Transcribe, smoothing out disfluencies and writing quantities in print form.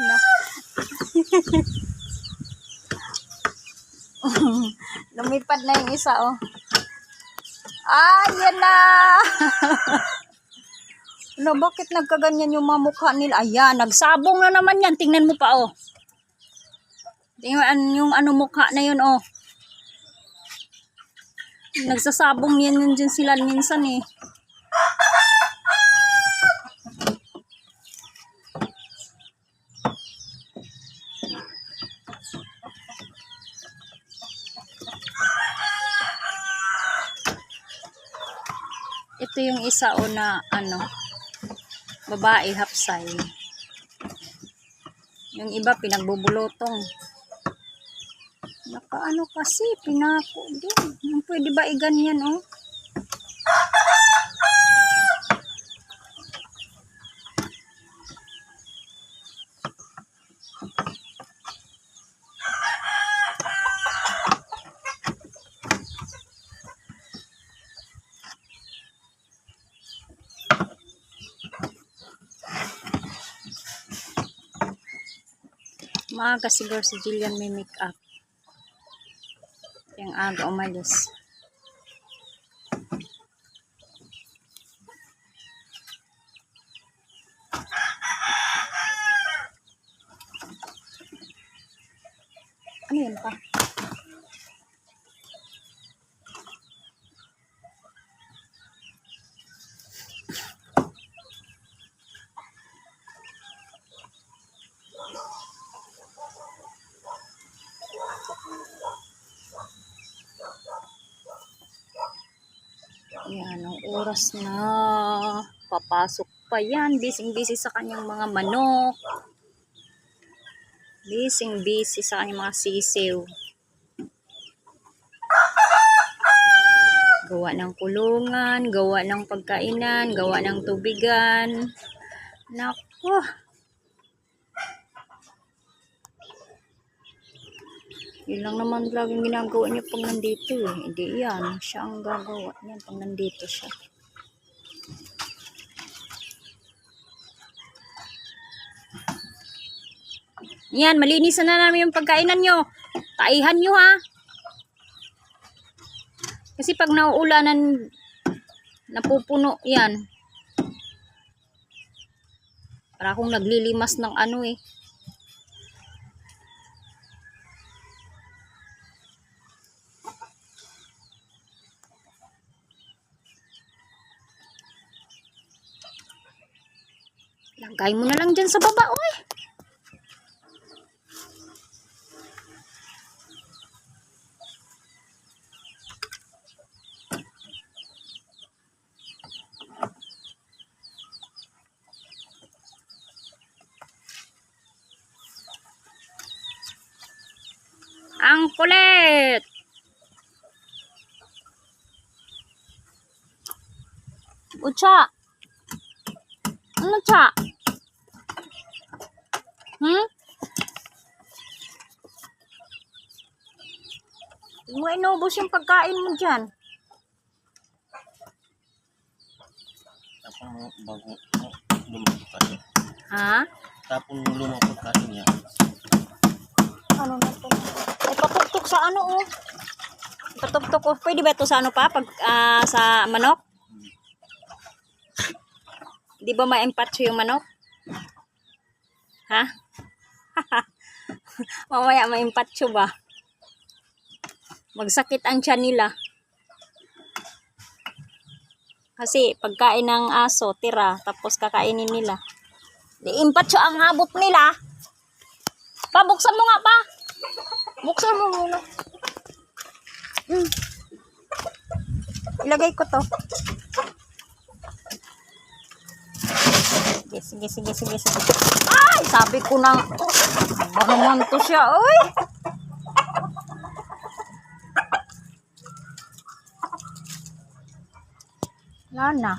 na. Lumipad na yung isa, oh. Ah, yan na. Ano, bakit nagkaganyan yung mga mukha nila? Ayan, nagsabong na naman yan. Tingnan mo pa, oh. Tingnan yung ano mukha na yun, oh. Nagsasabong yan yun dyan sila minsan, eh. Ito yung isa, oh, na ano, babae, hapsay. Yung iba, pinagbubulotong. Nakaano kasi, pinako din. Pwede ba iganyan, oh? Maaga siguro si Jillian may make-up. Yung aga umalis. Ano yan pa? Yan, ang oras na. Papasok pa yan. Busy-busy sa kanyang mga manok. Busy-busy sa kanyang mga sisiw. Gawa ng kulungan, gawa ng pagkainan, gawa ng tubigan. Naku. Yun lang naman laging ginagawa niya pag nandito, eh. Hindi yan. Siya ang gagawa niya pag nandito siya. Yan, malinisan na namin yung pagkainan nyo. Taihan nyo, ha. Kasi pag nauulanan, napupuno yan. Para akong naglilimas ng ano, eh. Lagay mo na lang dyan sa baba, oy. Ang kulit. Ucha. Ano, cha? Hindi mo inubos yung pagkain mo dyan. Tapos bago lumang pagkain. Ha? Tapos lumang pagkain niya. Ano na ito? Ay, patuktok sa ano, oh. Patuktok, oh. Pwede ba ito sa ano pa? Pag, sa manok? Di ba ma-empatcho yung manok? Ha? Mamaya ma-empatcho ba? Magsakit ang tiyan nila. Kasi pagkain ng aso, tira, tapos kakainin nila. Di-empatcho ang habot nila. Pa, buksan mo nga pa. Buksan mo muna. Ilagay ko to. Sige. Ay, sabi ko nang ba naman to siya, oy. Wala na.